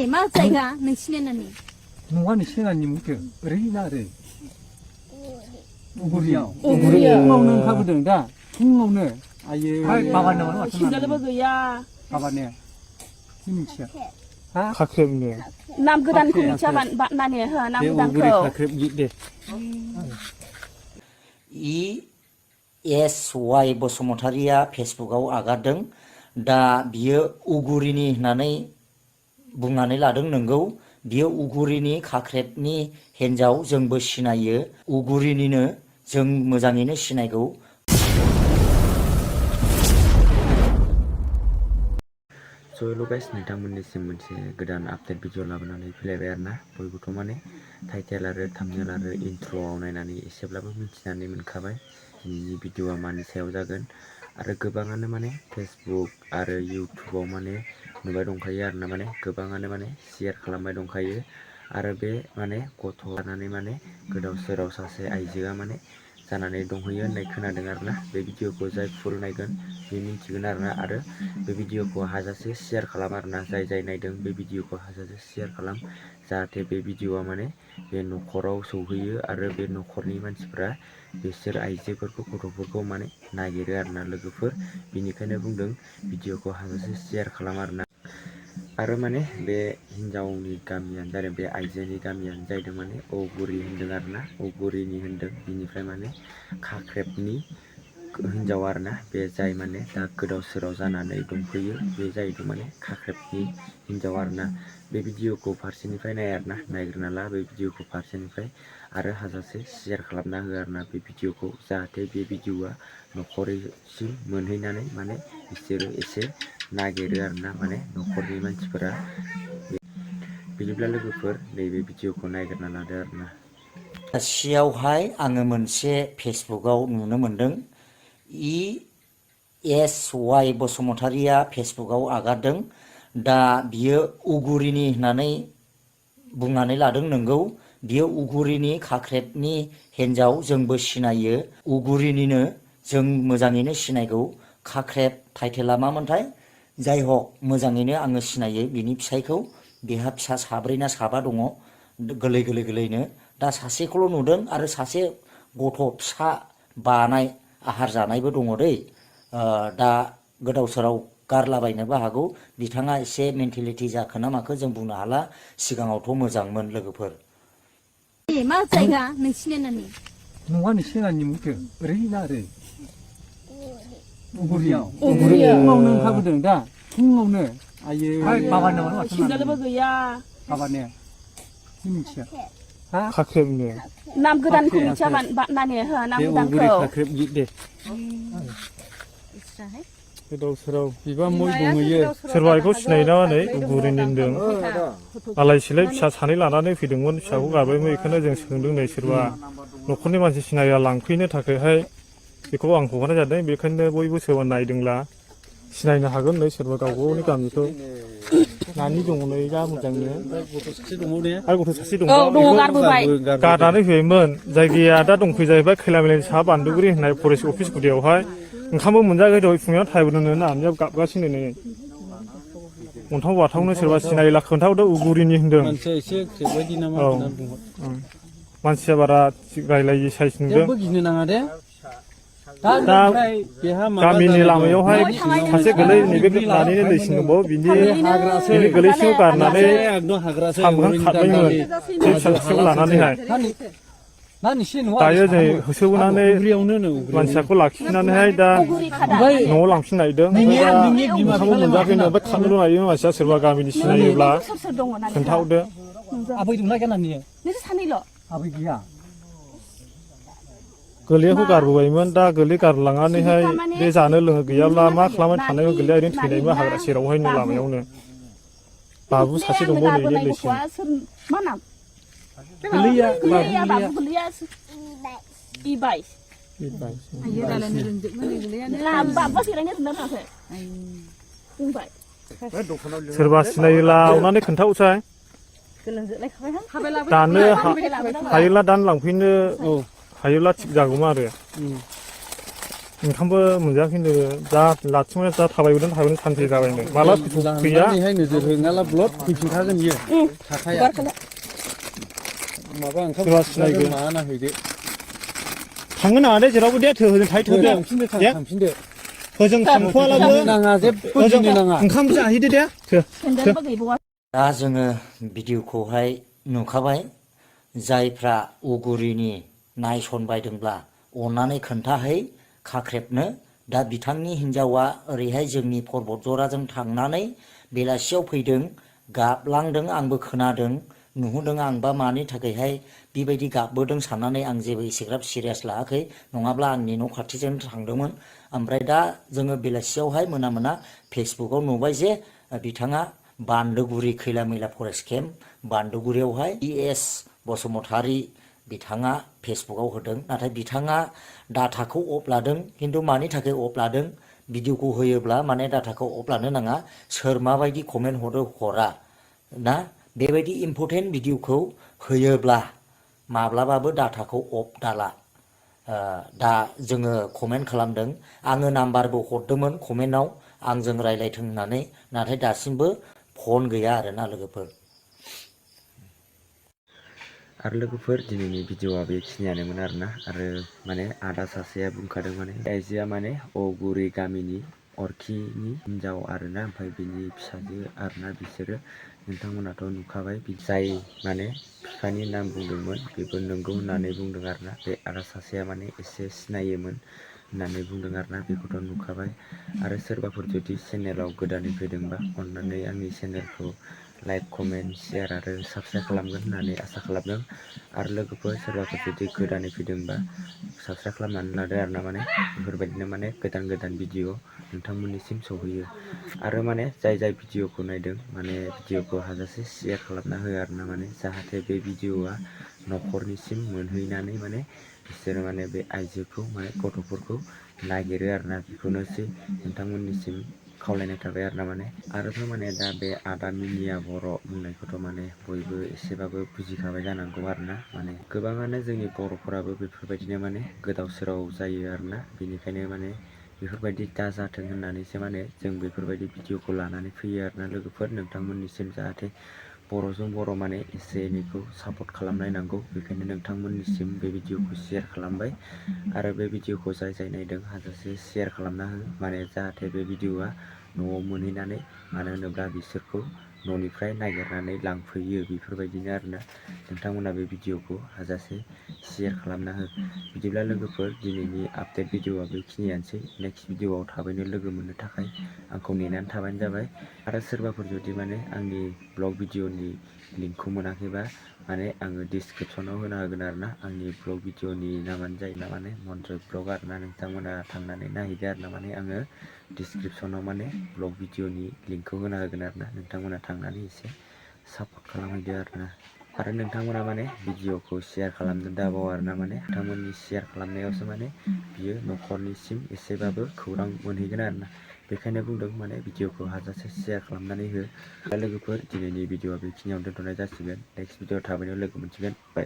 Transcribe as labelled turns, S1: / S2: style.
S1: मा जायगा नोंसिनि नानि
S2: नङा नोंसिनि नानि मुंखौ ओरै ना ओरै उगुरियाव फुङावनो ओंखारबोदों दा फुङावनो आयो बाबानि नामा
S3: सिन्दालबो गैया
S2: बाबाने मिथिया
S4: खाख्रेबनो
S3: नाम गोदानखौ मिथिया नानि हो नाम गोदानखौ
S2: खाख्रेब दे
S5: ESY बसुमतारिया फेसबुकआव आगारदों दा बियो उगुरिनि होननानै बुंनानै लादों नंगौ बियो उगुरिनि खाख्रेबनि हिन्जाव जोंबो सिनायो उगुरिनिनो जों मोजाङैनो सिनायगौ
S6: So hello guys नोंथांमोननिसिम मोनसे गोदान आपडेट भिडिअ लाबोनानै फैलायबाय आरोना बयबोथ' माने टाइटेल आरो थाम्बनेल आरो इन्ट्र'आव नायनानै एसेब्लाबो मिथिनानै मोनखाबाय दिनैनि भिडिअआ मानि सायाव जागोन आरो गोबाङानो माने फेसबुक आरो इउटुबाव माने नुबाय दंखायो आरोना माने गोबाङानो माने शेयार खालामबाय दंखायो आरो बे माने गथ' लानानै माने गोदाव सोराव सासे आइजोआ माने जानानै दंहैयो होननाय खोनादों आरोना बे भिडिअखौ जाय फुल नायगोन बे मिन्थिगोन आरोना आरो बे भिडिअखौ हाजासे शेयार खालाम आरोना जाय नायदों बे भिडिअखौ हाजासे शेयार खालाम जाहाथे बे भिडिअआ माने बे न'खराव सौहैयो आरो बे न'खरनि मानसिफ्रा बिसोर आइजोफोरखौ गथ'फोरखौ माने नागिरो आरोना लोगोफोर बिनिखायनो बुंदों भिडिअखौ हाजासे शेयार खालाम आरोना आरो माने बे हिन्जावनि गामियानो जादों बे आइजोनि गामियानो जाहैदों माने उगुरि होनदों आरोना उगुरिनि होनदों बिनिफ्राय माने खाख्रेबनि हिन्जाव आरोना बे जाय माने दा गोदाव सोराव जानानै दंफैयो बे जाहैदों माने खाख्रेबनि हिन्जाव आरोना बे भिडिअखौ फारसेनिफ्राय नाय आरोना नायग्रोना ला बे भिडिअखौ फारसेनिफ्राय आरो हाजासे शेयार खालामना हो आरोना बे भिडिअखौ जाहाथे बे भिडिअआ न'खरसिम मोनहैनानै माने बिसोरो एसे नागिरो आरोना माने न'खरनि मानसिफोरा बिदिब्ला लोगोफोर नैबे भिडिअखौ नायग्रोना लादो आरोना
S5: सियावहाय आङो मोनसे फेसबुकआव नुनो मोनदों ESY बसुमतारिया फेसबुकआव आगारदों दा बियो उगुरिनि होननानै बुंनानै लादों नंगौ बियो उगुरिनि खाख्रेबनि हिन्जाव जोंबो सिनायो उगुरिनिनो जों मोजाङैनो सिनायगौ खाख्रेब टाइटेला मामोनथाय जाय हक मोजाङैनो आङो सिनायो बिनि फिसायखौ बेहा फिसा साब्रै ना साबा दङ गोरलैनो दा सासेखौल' नुदों आरो सासे गथ' फिसा बानाय आहार जानायबो दङ दै दा गोदाव सोराव गारलाबायनोबो हागौ बिथाङा एसे मेन्टेलिटि जाखो ना माखो जों बुंनो हाला सिगाङावथ' मोजांमोन लोगोफोर
S1: मा जायगा नोंसिनि नानि
S2: नङा नोंसिनि नानि मुंखौ ओरै ना ओरै उगुरियाव फुङावनो ओंखारबोदों दा फुङावनो आयो बाबानि नामा
S3: सिन्दालबो गैया
S2: बाबाने मिथिया
S4: खाख्रेबनो
S3: नाम गोदानखौ मिथिया नानि हो नाम गोदानखौ
S2: खाख्रेब दे
S4: गोदाव सोराव बिबा मय दंहैयो सोरबा बेखौ सिनायो ना नै उगुरिनि होनदों आलाय सिलाय फिसा सानै लानानै फैदोंमोन फिसाखौ गारबायमोन बेखौनो जों सोंदों नै सोरबा न'खरनि मानसि सिनाया लांफैनो थाखायहाय बेखौ आं हगारनाय जादों बेखायनो बयबो सोरबा नायदोंला सिनायनो हागोन नै सोरबा गावबागावनि गामिखौ नानि दङ नै जा मोजांनो आरो गथ' सासे दङ गारनानै फैबायमोन जायगाया दा दंफै जाहैबाय खैला मैलानि साहा बान्दुगुरि होननाय फरेस्ट अफिस गुदियावहाय ओंखामबो मोनजायाखै दहाय फुङाव टाइमनो नानिया गाबगासिनो नै अन्थाव बाथावनो सोरबा सिनायला खोन्थाहरदो उगुरिनि होनदों मानसिया बारा रायलायि साइज नुदों दा गामिनि लामायावहाय सासे गोलै नैबे नानिनो दै सिं दंबावो बिनि गोलै सिङाव गारनानै सामगां खारबायमोन बे फिसा फिसौखौ लानानैहाय दायो जों होसोबोनानै मानसियाखौ लाखिनानैहाय दा न'आव लांफिन नायदों ओंखामबो मोनजाखैनो ओमफ्राय खारनोल' नायो मानसिया सोरबा गामिनि सिनायोब्ला खोन्थाहरदो गोरलैखौ गारबोबायमोन दा गोरलै गारलांनानैहाय बे जानो लोङो गैयाब्ला मा खालामबाय थानायमोन गोरलैया ओरैनो थैनायमोन हाग्रा सेरावहायनो लामायावनो बाबु सासे दंबावो नैनि दैसिम सोरबा सिनायोला अननानै खोन्थाहरसाय दानो हायोला दानो लांफैनो हायोला थिग जागौमोन आरो ओंखामबो मोनजायाखैनो दा लाथिंनाया दा थाबायबोदों सानसे जाबायनो माला गैया
S2: लांनानैहाय नोजोर होनाला ब्लड फैफिनखागोन बियो थाखाया माबा ओंखाम
S4: सोरबा सिनायगोन
S2: माबाना हैदो
S4: थांनो नाङा दे जेरावबो दे होजों थाहैथ'दो
S2: थांफिनदो
S4: होजों थांथ'वालाबो
S2: नाङा जेबो गिनो नाङा
S4: ओंखाम जाहैदो दे
S3: सेन्देलबो गैबावा
S5: दा जोङो भिडिअखौहाय नुखाबाय जायफ्रा उगुरिनि नायसनबायदोंब्ला अननानै खोन्थाहै खाख्रेबनो दा बिथांनि हिन्जावा ओरैहाय जोंनि पर्बतजराजों थांनानै बेलासियाव फैदों गाबलांदों आंबो खोनादों नुहुरदों आंबा मानि थाखायहाय बेबायदि गाबबोदों साननानै आं जेबो एसेग्राब सिरियास लायाखै नङाब्ला आंनि न' खाथिजों थांदोंमोन ओमफ्राय दा जोङो बेलासियावहाय मोना मोना फेसबुकाव नुबाय जे बिथाङा बान्दोगुरि खैला मैला फरेस्ट केम्प बान्दोगुरियावहाय ES बसुमतारी बिथाङा फेसबुकाव होदों नाथाय बिथाङा डाटाखौ अफ लादों खिन्थु मानि थाखाय अफ लादों भिडिअखौ होयोब्ला माने डाटाखौ अफ लानो नाङा सोर माबायदि कमेन्ट हरो हरा ना बेबायदि इम्परटेन्ट भिडिअखौ होयोब्ला माब्लाबाबो डाटाखौ अफ दाला दा जोङो कमेन्ट खालामदों आङो नाम्बारबो हरदोंमोन कमेन्टआव आंजों रायलायथों होननानै नाथाय दासिमबो फन गैया आरोना लोगोफोर
S6: आरो लोगोफोर दिनैनि भिडिअआ बेखिनियानोमोन आरोना आरो माने आदा सासेया बुंखादों माने आइजोआ माने अगुरि गामिनि अरखिनि हिन्जाव आरोना ओमफ्राय बिनि फिसाजो आरोना बिसोरो नोंथांमोनाथ' नुखाबाय जाय माने बिफानि नाम बुंदोंमोन बेबो नंगौ होननानै बुंदों आरोना बे आदा सासेया माने एसे सिनायोमोन होननानै बुंदों आरोना बेखौथ' नुखाबाय आरो सोरबाफोर जुदि चेनेलाव गोदानै फैदोंबा अननानै आंनि चेनेलखौ लाइक कमेन्ट शेयार आरो साबस्क्राइब खालामगोन होननानै आसा खालामदों आरो लोगोफोर सोरबाफोर जुदि गोदानै फैदोंबा साबस्क्राइब खालामनानै लादो आरोना माने बेफोरबायदिनो माने गोदान भिडिअ नोंथांमोननिसिम सौहैयो आरो माने जाय भिडिअखौ नायदों माने भिडिअखौ हाजासे शेयार खालामना हो आरोना माने जाहाथे बे भिडिअआ न'खरनिसिम मोनहैनानै माने बिसोरो माने बे आइजोखौ माने गथ'फोरखौ नागिरो आरोना बेखौनोसै नोंथांमोननिसिम खावलायनाय थाबाय आरोना माने आरोथ' माने दा बे आदा मिनिया बर' बुंनायखौथ' माने बयबो एसेबाबो बुजिखाबाय जानांगौ आरोना माने गोबाङानो जोंनि बर'फोराबो बेफोरबायदिनो माने गोदाव सोराव जायो आरोना बेनिखायनो माने बेफोरबायदि दाजाथों होननानैसो माने जों बेफोरबायदि भिडिअखौ लानानै फैयो आरोना लोगोफोर नोंथांमोननिसिम जाहाथे बर'जों बर' माने एसे एनैखौ सापर्ट खालामलायनांगौ बेखायनो नोंथांमोननिसिम बे भिडिअखौ शेयार खालामबाय आरो बे भिडिअखौ जाय नायदों हाजासे शेयार खालामना हो माने जाहाथे बे भिडिअआ न'आव मोनहैनानै मानो होनोब्ला बिसोरखौ न'निफ्राय नागिरनानै लांफैयो बेफोरबायदिनो आरोना नोंथांमोना बे भिडिअखौ हाजासे शेयार खालामना हो बिदिब्ला लोगोफोर दिनैनि आपडेट भिडिअआ बेखिनियानोसै नेक्स्ट भिडिअआव थाबैनो लोगो मोननो थाखाय आंखौ नेनानै थाबानो जाबाय आरो सोरबाफोर जुदि माने आंनि ब्लग भिडिअनि लिंकखौ मोनाखैबा माने आङो डिसक्रिपसनाव होना होगोन आरोना आंनि ब्लग भिडिअनि नामानो जायोना माने मन्जय ब्लग आरोना नोंथांमोना थांनानै नायहैदो आरोना माने आङो डिसक्रिपसनाव माने ब्लग भिडिअनि लिंकखौ होना होगोन आरोना नोंथांमोना थांनानै एसे सापर्ट खालामहैदो आरोना आरो नोंथांमोना माने भिडिअखौ शेयार खालामनो दाबाव आरोना माने नोंथांमोननि शेयार खालामनायावसो माने बियो न'खरनिसिम एसेबाबो खौरां मोनहैगोन आरोना बेखायनो बुंदों माने भिडिअखौ हाजासे शेयार खालामनानै हो दा लोगोफोर दिनैनि भिडिअआ बेखिनियावनो दोनथ'नाय जासिगोन नेक्स्ट भिडिअ थाबैनो लोगो मोनसिगोन बाय